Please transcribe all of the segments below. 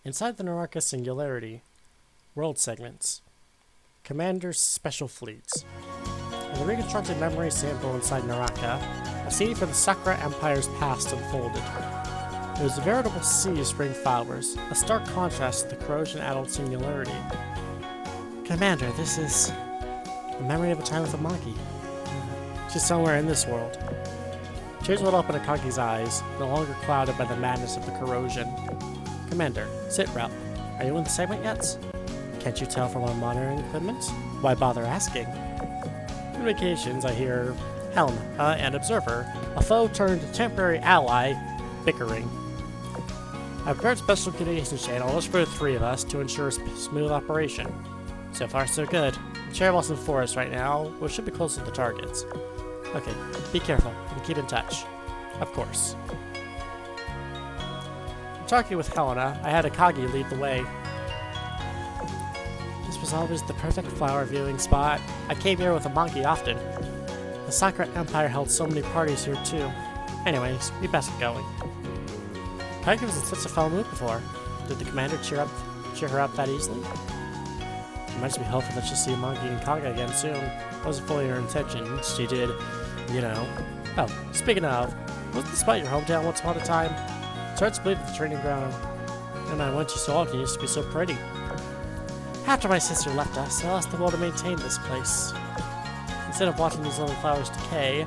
Inside the Naraka Singularity, World Segments, Commander's Special Fleets. In the reconstructed memory sample inside Naraka, a scene from the Sakura Empire's past unfolded. It was a veritable sea of spring flowers, a stark contrast to the corrosion-addled Singularity. Commander, this is a memory of a time with Amagi. She's somewhere in this world. Tears welled up in Akagi's eyes, no longer clouded by the madness of the corrosion. Commander, sit rep. Are you in the segment yet? Can't you tell from our monitoring equipment? Why bother asking? Communications, I hear Helena and Observer, a foe turned temporary ally, bickering. I've prepared special communications channel just for the three of us to ensure a smooth operation. So far, so good. Cherry Blossom Forest right now, which should be close to the targets. Okay, be careful and keep in touch. Of course. Talking with Helena, I had Akagi lead the way. This was always the perfect flower viewing spot. I came here with Amagi often. The Sakura Empire held so many parties here too. Anyways, we best get going. Akagi was in such a foul mood before. Did the commander cheer her up that easily? It might just be hopeful that she'll see Amagi and Kaga again soon. Wasn't fully her intention. She did, you know. Oh, speaking of, wasn't this about your hometown once upon a time? It's hard to believe that the training ground and I went to so often used to be so pretty. After my sister left us, I lost the will to maintain this place. Instead of watching these little flowers decay,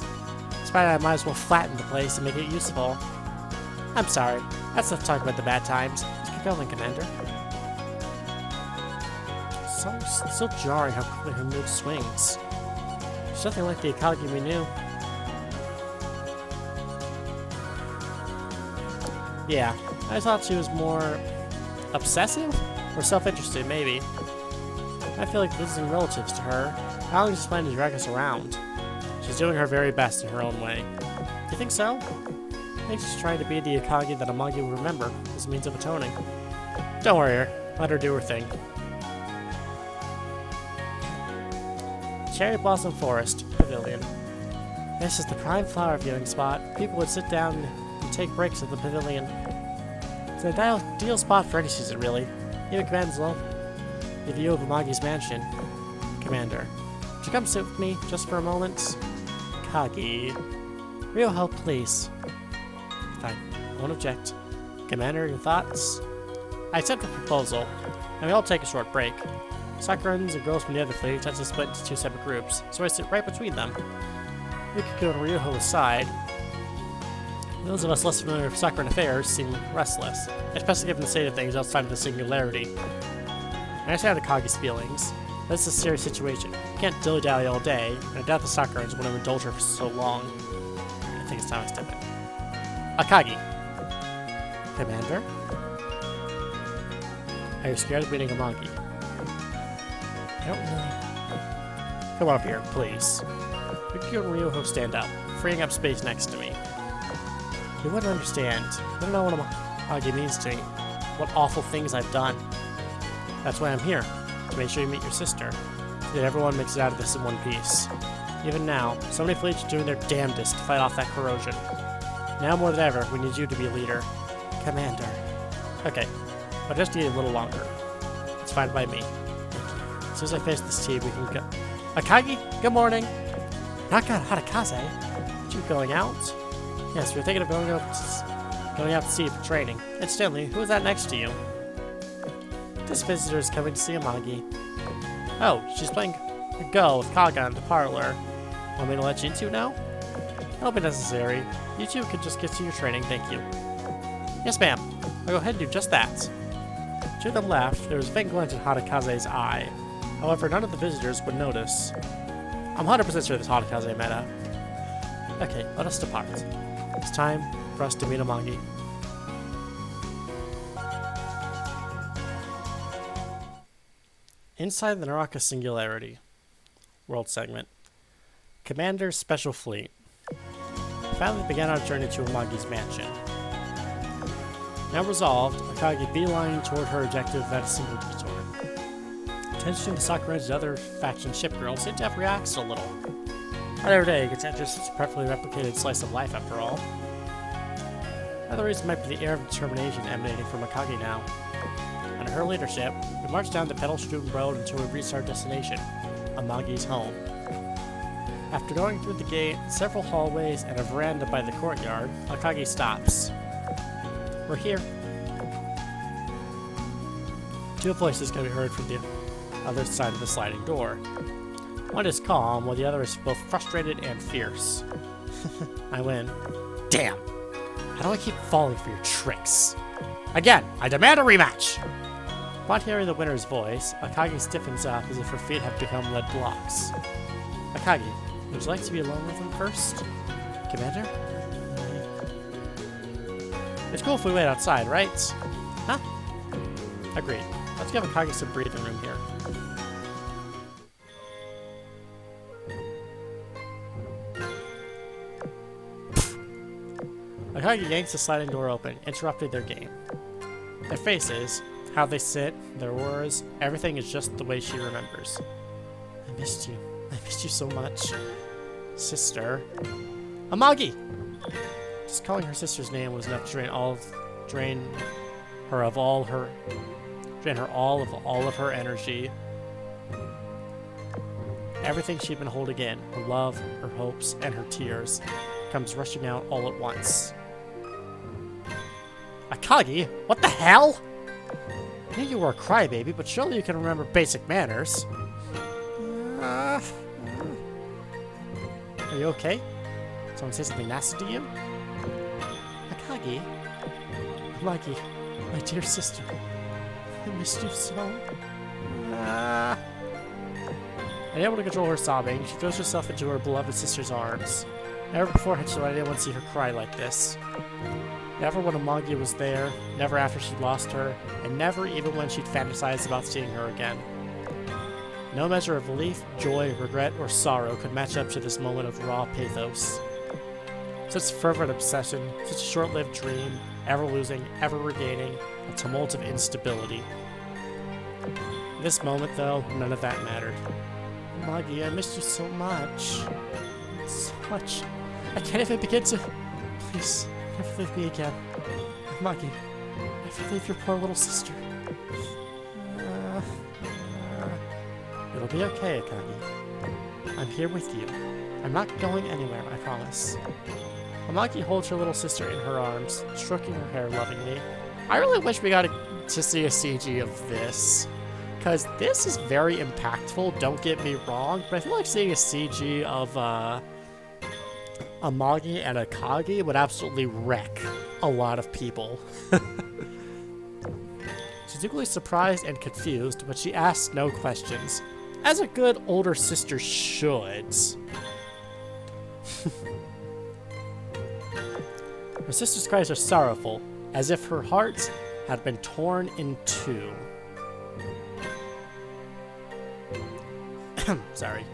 I might as well flatten the place and make it useful. I'm sorry, that's enough talk about the bad times. Let's keep going, Commander. It's so jarring how quickly her mood swings. She's nothing like the Akagi we knew. Yeah, I thought she was more obsessive? Or self-interested, maybe. I feel like visiting relatives to her. I only just plan to drag us around. She's doing her very best in her own way. Do you think so? I think she's trying to be the Akagi that Amagi will remember as a means of atoning. Don't worry, let her do her thing. Cherry Blossom Forest Pavilion. This is the prime flower viewing spot. People would sit down and take breaks at the pavilion. It's an ideal spot for any season, really. Even commands love the view of Amagi's mansion. Commander, would you come sit with me just for a moment? Kagi. Real help, please. Fine, I won't object. Commander, your thoughts? I accept the proposal, and we all take a short break. Sakurans and girls from the other fleet tend to split into two separate groups, so I sit right between them. We could go to Ryuho's side. Those of us less familiar with Sakuran affairs seem restless, especially given the state of things outside of the Singularity. I understand Akagi's feelings, but this is a serious situation. You can't dilly-dally all day, and I doubt the Sakurans would have indulged her for so long. I think it's time I step in. Akagi! Commander? Are you scared of meeting Amagi? I don't really... Come on up here, please. Rikyu and Ryuho stand up, freeing up space next to me. You wouldn't understand. You don't know what Amagi means to me. What awful things I've done. That's why I'm here, to make sure you meet your sister, so that everyone makes it out of this in one piece. Even now, so many fleets are doing their damnedest to fight off that corrosion. Now more than ever, we need you to be a leader. Commander. Okay, but just need a little longer. It's fine by me. As soon as I finish this tea, we can go. Akagi, good morning! Naka Harakaze? Aren't you going out? Yes, we're thinking of going out to sea for training. Incidentally, who is that next to you? This visitor is coming to see Amagi. Oh, she's playing Go with Kaga in the parlor. Want me to let you two know? That'll be necessary. You two could just get to your training, thank you. Yes, ma'am. I'll go ahead and do just that. Two of them left. There was a faint glint in Hadakaze's eye. However, none of the visitors would notice. I'm 100% sure this Hadakaze meta. Okay, let us depart. It's time for us to meet Amagi. Inside the Naraka Singularity. World segment. Commander's Special Fleet. We finally began our journey to Amagi's mansion. Now resolved, Akagi beelined toward her objective at a single detour. Attention to Sakurai's other faction ship girls seemed to have relaxed a little. Not every day gets just a perfectly replicated slice of life after all. Another reason might be the air of determination emanating from Akagi now. Under her leadership, we marched down the petal-strewn road until we reached our destination, Amagi's home. After going through the gate, several hallways, and a veranda by the courtyard, Akagi stops. We're here. Two voices can be heard from the other side of the sliding door. One is calm, while the other is both frustrated and fierce. I win. Damn! How do I keep falling for your tricks? Again, I demand a rematch! Upon hearing the winner's voice, Akagi stiffens up as if her feet have become lead blocks. Akagi, would you like to be alone with him first? Commander? It's cool if we wait outside, right? Huh? Agreed. Let's give Akagi some breathing room here. Akagi yanks the sliding door open, interrupting their game. Their faces, how they sit, their words, everything is just the way she remembers. I missed you. I missed you so much. Sister. Amagi! Just calling her sister's name was enough to drain her of all of her energy. Everything she'd been holding in, her love, her hopes, and her tears, comes rushing out all at once. Akagi? What the hell? I knew you were a crybaby, but surely you can remember basic manners. Are you okay? Someone say something nasty to you? Akagi? Amagi, my dear sister. I missed you so. Unable to control her sobbing, she throws herself into her beloved sister's arms. Never before had she let anyone see her cry like this. Never when Amagi was there, never after she'd lost her, and never even when she'd fantasized about seeing her again. No measure of relief, joy, regret, or sorrow could match up to this moment of raw pathos. Such fervent obsession, such a short-lived dream, ever losing, ever regaining, a tumult of instability. In this moment, though, none of that mattered. Amagi, I missed you so much. So much. I can't even begin to... Please, never leave me again. Amagi, never leave your poor little sister. It'll be okay, Akagi. I'm here with you. I'm not going anywhere, I promise. Amagi holds her little sister in her arms, stroking her hair lovingly. I really wish we got to see a CG of this, because this is very impactful, don't get me wrong, but I feel like seeing a CG of Amagi and Akagi would absolutely wreck a lot of people. She's equally surprised and confused, but she asks no questions, as a good older sister should. Her sister's cries are sorrowful, as if her heart had been torn in two. Sorry.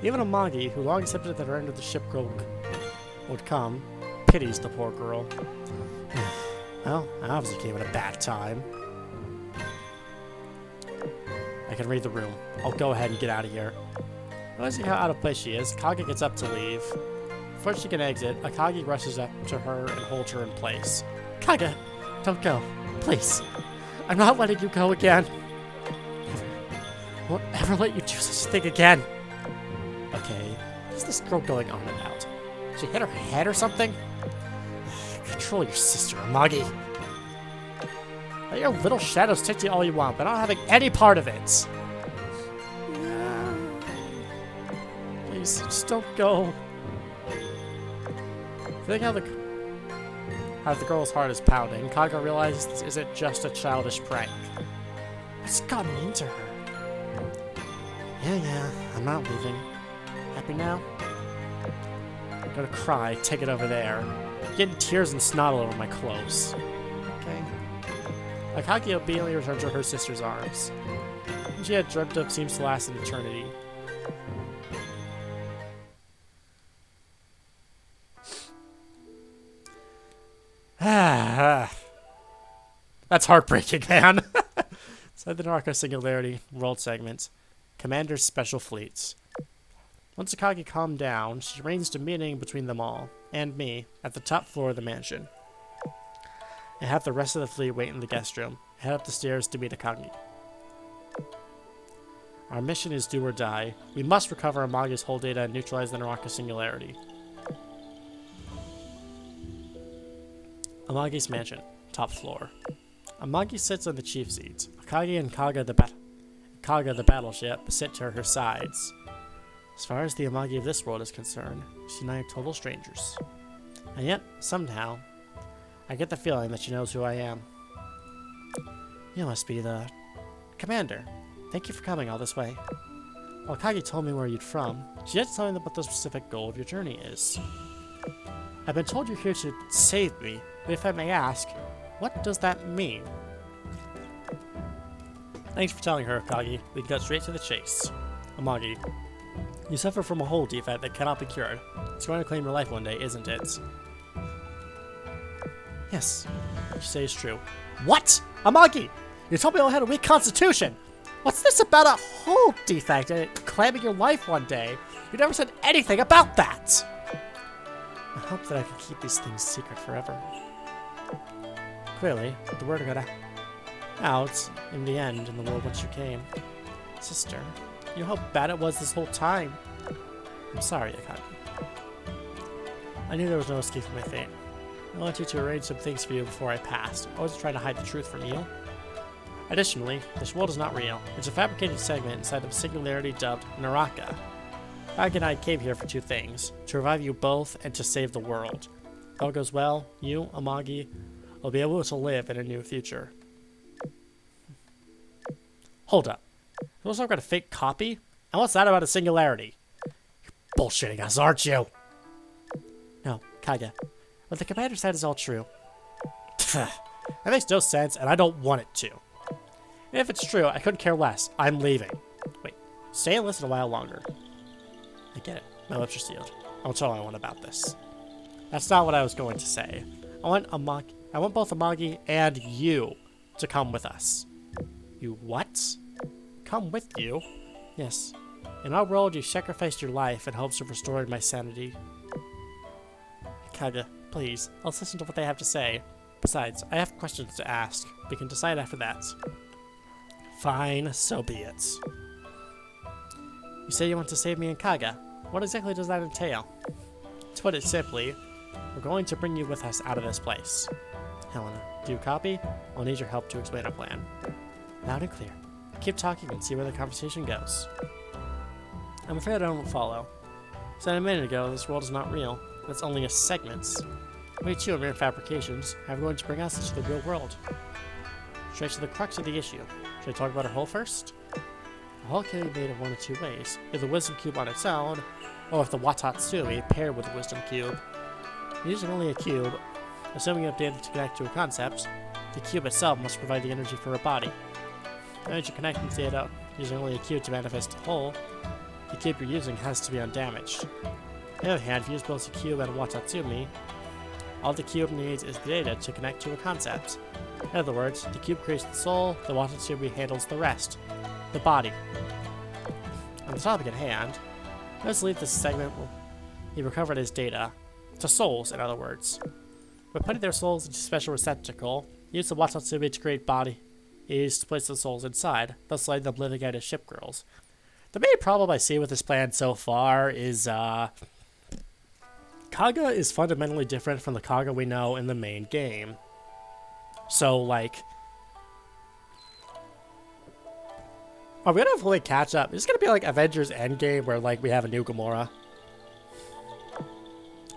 Even Amagi, who long accepted that her end of the ship would come, pities the poor girl. Well, I obviously came at a bad time. I can read the room. I'll go ahead and get out of here. Noticing how out of place she is, Kaga gets up to leave. Before she can exit, Akagi rushes up to her and holds her in place. Kaga, don't go. Please. I'm not letting you go again. I won't ever let you do such a thing again. Okay, what is this girl going on about? Did she hit her head or something? Control your sister, Amagi. Let your little shadows take you all you want, but I'm not having any part of it. Please, just don't go. I think how the girl's heart is pounding, Kaga realizes this isn't just a childish prank. What's gotten into her? Yeah, I'm not leaving. Happy now? I'm gonna cry, take it over there. Getting tears and snot all over my clothes. Okay. Akagi obediently returns to her sister's arms. What she had dreamt of seems to last an eternity. That's heartbreaking, man. Inside the Narco Singularity World segment, Commander's Special Fleets. Once Akagi calmed down, she arranged a meeting between them all, and me, at the top floor of the mansion. and have the rest of the fleet wait in the guest room. Head up the stairs to meet Akagi. Our mission is do or die. We must recover Amagi's whole data and neutralize the Naraka singularity. Amagi's mansion, top floor. Amagi sits on the chief seat. Akagi and Kaga the battleship sit to her sides. As far as the Amagi of this world is concerned, she and I are total strangers. And yet, somehow, I get the feeling that she knows who I am. You must be the commander. Thank you for coming all this way. While Akagi told me where you'd from, she didn't tell me what the specific goal of your journey is. I've been told you're here to save me, but if I may ask, what does that mean? Thanks for telling her, Akagi. We can cut straight to the chase. Amagi, you suffer from a hull defect that cannot be cured. It's going to claim your life one day, isn't it? Yes, what you say is true. What? Amagi! You told me I had a weak constitution! What's this about a hull defect and it claiming your life one day? You never said anything about that! I hope that I can keep these things secret forever. Clearly, the word got out in the end in the world whence you came. Sister, you know how bad it was this whole time. I'm sorry, Akagi. I knew there was no escape from my fate. I wanted to arrange some things for you before I passed. I wasn't trying to hide the truth from you. Additionally, this world is not real. It's a fabricated segment inside of singularity dubbed Naraka. Kaga and I came here for two things: to revive you both and to save the world. If all goes well, you, Amagi, will be able to live in a new future. Hold up. You also got a fake copy? And what's that about a singularity? You're bullshitting us, aren't you? No, Kaga. What the commander said is all true. That makes no sense, and I don't want it to. And if it's true, I couldn't care less. I'm leaving. Wait, stay and listen a while longer. I get it. My lips are sealed. I won't tell anyone about this. That's not what I was going to say. I want both Amagi and you to come with us. You what? Come with you? Yes. In our world, you sacrificed your life in hopes of restoring my sanity. Kaga, please, let's listen to what they have to say. Besides, I have questions to ask. We can decide after that. Fine, so be it. You say you want to save me and Kaga. What exactly does that entail? To put it simply, we're going to bring you with us out of this place. Helena, do you copy? I'll need your help to explain our plan. Loud and clear. Keep talking and see where the conversation goes. I'm afraid I don't follow. Said a minute ago, this world is not real. It's only a segment. We too are mere fabrications, are going to bring us into the real world. Straight to the crux of the issue. Should I talk about our hull first? A hull can be made of one of two ways. Either the Wisdom Cube on its own, or with the Watatsumi paired with the Wisdom Cube. Using only a cube, assuming you have data to connect to a concept, the cube itself must provide the energy for a body. Energy connecting data using only a cube to manifest a hull, the cube you're using has to be undamaged. On the other hand, if you use both the cube and Watatsumi, all the cube needs is the data to connect to a concept. In other words, the cube creates the soul, the Watatsumi handles the rest, the body. On the topic at hand, let's leave this segment where he recovered his data, to souls in other words. By putting their souls into a special receptacle, he used the Watatsumi to create body. He used to place the souls inside, thus letting them living out as ship girls. The main problem I see with this plan so far is, Kaga is fundamentally different from the Kaga we know in the main game. So, like, are we gonna fully catch up? Is this gonna be like Avengers Endgame where, like, we have a new Gamora?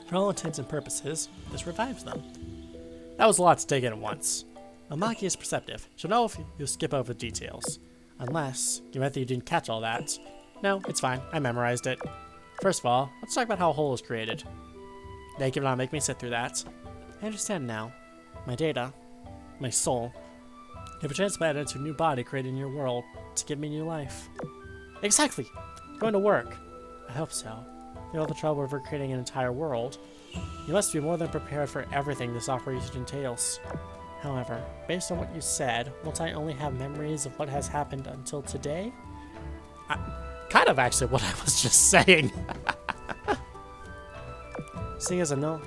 For all intents and purposes, this revives them. That was a lot to take in at once. Amagi is perceptive. She'll know if you skip over the details. Unless, you meant that you didn't catch all that. No, it's fine. I memorized it. First of all, let's talk about how a whole is created. Thank you for not making me sit through that. I understand now. My data, my soul, have been transplanted into a new body created in your world to give me new life. Exactly! Going to work. I hope so. You know the trouble of recreating an entire world. You must be more than prepared for everything this operation entails. However, based on what you said, won't I only have memories of what has happened until today? Kind of actually what I was just saying. Seeing as I know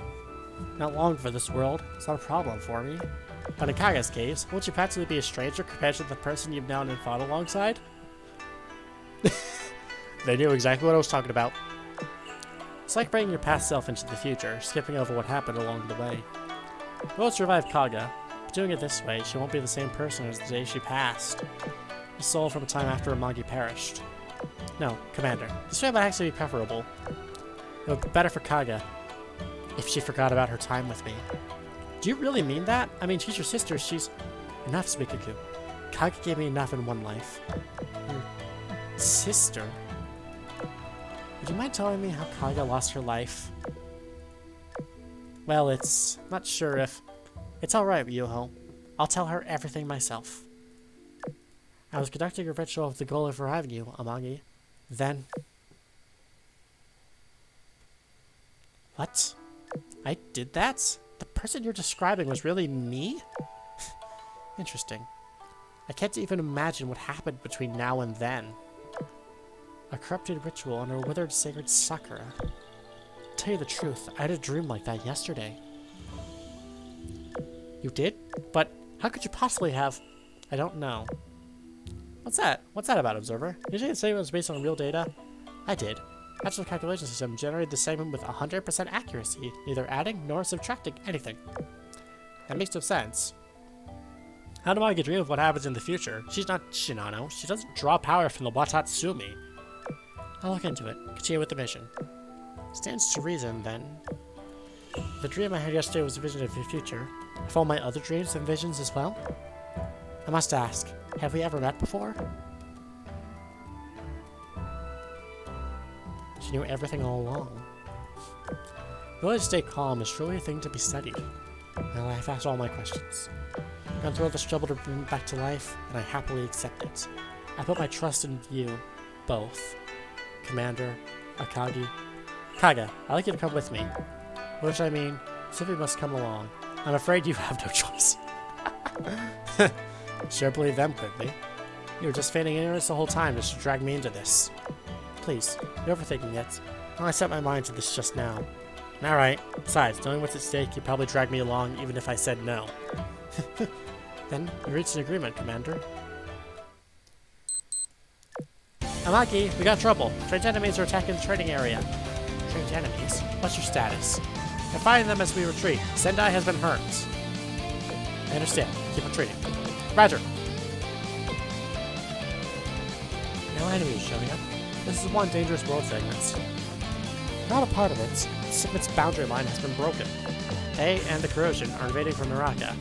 not long for this world, it's not a problem for me. But in Kaga's case, won't you practically be a stranger compared to the person you've known and fought alongside? They knew exactly what I was talking about. It's like bringing your past self into the future, skipping over what happened along the way. You won't survive Kaga, but doing it this way, she won't be the same person as the day she passed. A soul from a time after Amagi perished. No, Commander, this way might actually be preferable. It would be better for Kaga if she forgot about her time with me. Do you really mean that? I mean, she's your sister, she's... Enough, Suikaku. Kaga gave me enough in one life. Your sister? Would you mind telling me how Kaga lost her life? Well, it's... not sure if... It's alright, Ryuho. I'll tell her everything myself. I was conducting a ritual with the goal of reviving you, Amagi. Then... What? I did that? The person you're describing was really me? Interesting. I can't even imagine what happened between now and then. A corrupted ritual and a withered sacred sakura. To tell you the truth, I had a dream like that yesterday. You did? But how could you possibly have... I don't know. What's that? What's that about, Observer? Usually the segment was based on real data? I did. Actual calculation system generated the segment with 100% accuracy, neither adding nor subtracting anything. That makes no sense. How do I get dream of what happens in the future? She's not Shinano. She doesn't draw power from the Watatsumi. I'll look into it. Continue with the mission. Stands to reason, then. The dream I had yesterday was a vision of the future. Have all my other dreams and visions as well? I must ask, have we ever met before? She knew everything all along. The ability to stay calm is truly a thing to be studied. Well, I have asked all my questions. I've gone through all this trouble to bring me back to life, and I happily accept it. I put my trust in you, both. Commander, Akagi. Kaga, I'd like you to come with me. Which I mean, Sophie must come along. I'm afraid you have no choice. Sure believe them quickly. You were just feigning ignorance the whole time just to drag me into this. Please, you're overthinking it. I set my mind to this just now. Alright, besides, knowing what's at stake, you'd probably drag me along even if I said no. Then, we reached an agreement, Commander. Amagi, we got trouble. Strange enemies are attacking the trading area. Strange enemies? What's your status? I'm fighting them as we retreat. Sendai has been hurt. I understand. Keep retreating. Roger. No enemies showing up. This is one dangerous world segment. Not a part of it. The segment's boundary line has been broken. They and the corrosion are invading from Naraka.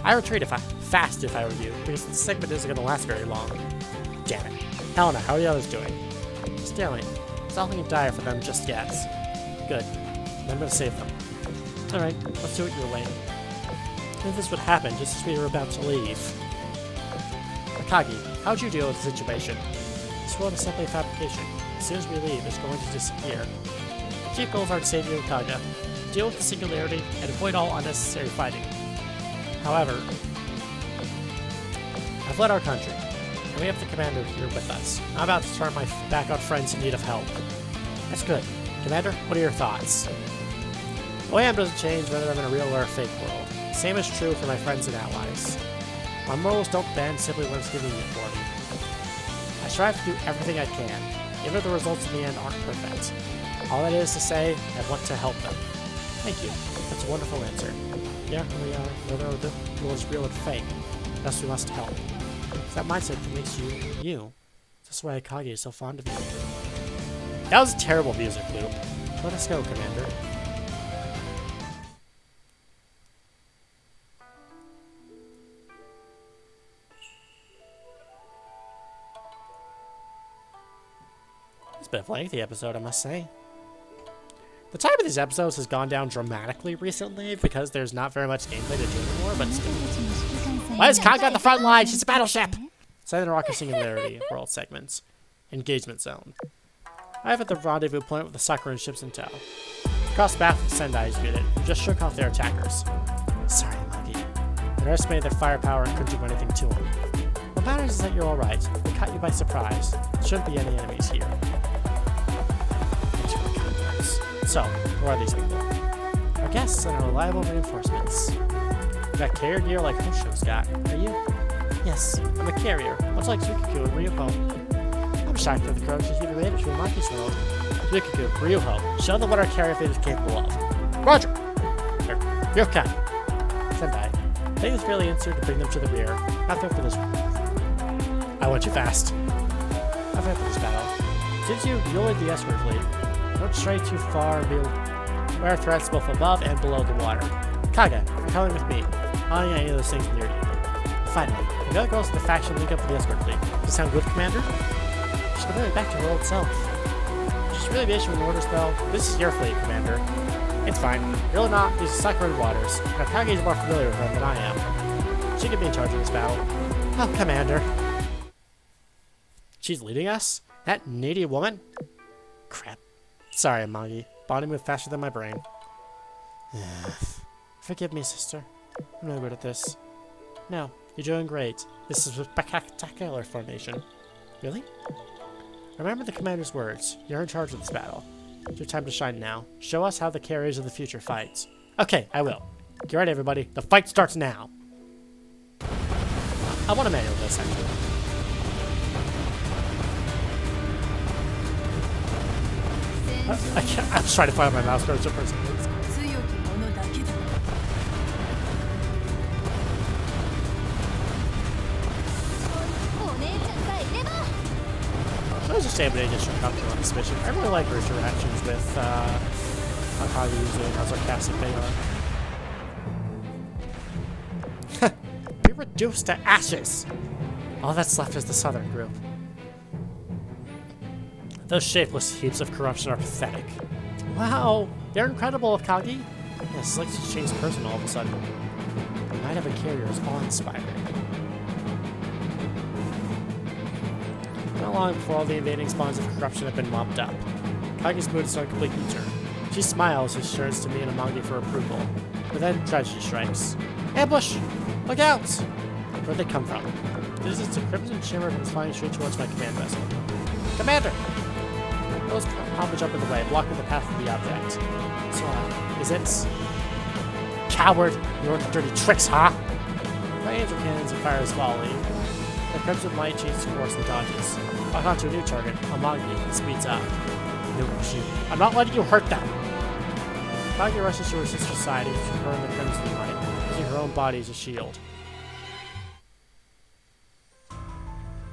I retreat fast if I were you, because this segment isn't going to last very long. Damn it. Helena, how are the others doing? Staring. There's nothing in dire for them just yet. Good. I'm going to save them. Alright, let's do it your way. If this would happen just as we were about to leave. Akagi, how'd you deal with the situation? This world is simply a fabrication. As soon as we leave, it's going to disappear. The chief goals are to save you and Kaga, deal with the singularity, and avoid all unnecessary fighting. However, I've led our country, and we have the commander here with us. I'm about to turn my back on friends in need of help. That's good. Commander, what are your thoughts? The way I am doesn't change whether I'm in a real or a fake world. The same is true for my friends and allies. My morals don't bend simply when it's convenient for me. I strive to do everything I can, even if the results in the end aren't perfect. All that is to say, I want to help them. Thank you. That's a wonderful answer. Yeah, we are. Whether the world is real or fake, thus we must help. It's that mindset that makes you, you. That's why Akagi is so fond of you. That was a terrible music loop. Let us go, Commander. It's been a lengthy episode, I must say. The time of these episodes has gone down dramatically recently because there's not very much gameplay to do anymore, but still. Why is Kaga on the front line? She's a battleship! Southern Rocket Singularity, World Segments. Engagement Zone. I have at the rendezvous point with the Sakura and ships in tow. Cross path with Sendai's unit, who just shook off their attackers. Sorry, Amagi. I underestimated their firepower and couldn't do anything to them. What matters is that you're alright. We caught you by surprise. There shouldn't be any enemies here. So, who are these people? Our guests and our reliable reinforcements. You got carrier gear like Hosho's got. Are you? Yes, I'm a carrier, much like Sukaku and Ryuho. I'm shocked that the crows has even made it to Amagi's world. Sukaku, Ryuho, show them what our carrier fleet is capable of. Roger! Ryoka! Sendai. Take this fairly insert to bring them to the rear. Not there for this one. I want you fast. Not there for this battle. Did you lead the escort fleet? Don't stray too far and be aware of threats both above and below the water. Kaga, you're coming with me. I don't need any of those things near you. Finally, the other girls in the faction link up with the escort fleet. Does this sound good, Commander? She's going back to her old self. She's really be issuing orders, though. This is your fleet, Commander. It's fine. Really not. These are sacred waters. Now, Kage is more familiar with them than I am. She could be in charge of this battle. Oh, Commander. She's leading us? That needy woman? Crap. Sorry, Amagi. Body moved faster than my brain. Forgive me, sister. I'm no good at this. No, you're doing great. This is a spectacular formation. Really? Remember the commander's words. You're in charge of this battle. It's your time to shine now. Show us how the carriers of the future fight. Okay, I will. Get ready, everybody. The fight starts now. I want to manual this, actually. I'm just trying to find my mouse cursor for a second. I was just able to just show up on this mission. I really like her interactions with how they use it and how sarcastic they are. Be reduced to ashes! All that's left is the southern group. Those shapeless heaps of corruption are pathetic. Wow, they're incredible, Kagi. Yeah, it's like she's changed person all of a sudden. The might of a carrier is awe-inspiring. Not long before all the invading spawns of corruption have been mopped up, Kagi's mood is on complete U-turn. She smiles as she turns to me and Amagi for approval, but then tragedy strikes. Ambush! Look out! Where'd they come from? This is a crimson shimmer and is flying straight towards my command vessel. Commander! Those homage up in the way, blocking the path of the object. So, is it... Coward! You want the dirty tricks, huh? My angel cannons and fires volley. The crimson light changes course and dodges. Lock onto a new target, Amagi, and speeds up. No, shoot. I'm not letting you hurt them! Kagi rushes to her sister's side and uses her in the crimson light, using her own body as a shield.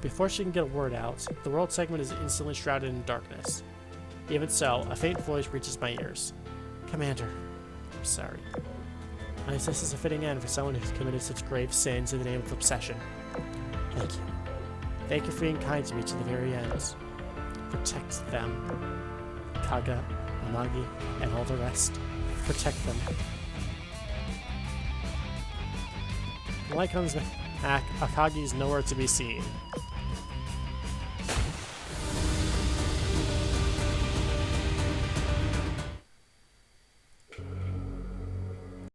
Before she can get a word out, the world segment is instantly shrouded in darkness. Even so, a faint voice reaches my ears. Commander, I'm sorry. I guess this is a fitting end for someone who's committed such grave sins in the name of obsession. Thank you. Thank you for being kind to me to the very end. Protect them. Kaga, Amagi, and all the rest. Protect them. The light comes back. Akagi's nowhere to be seen.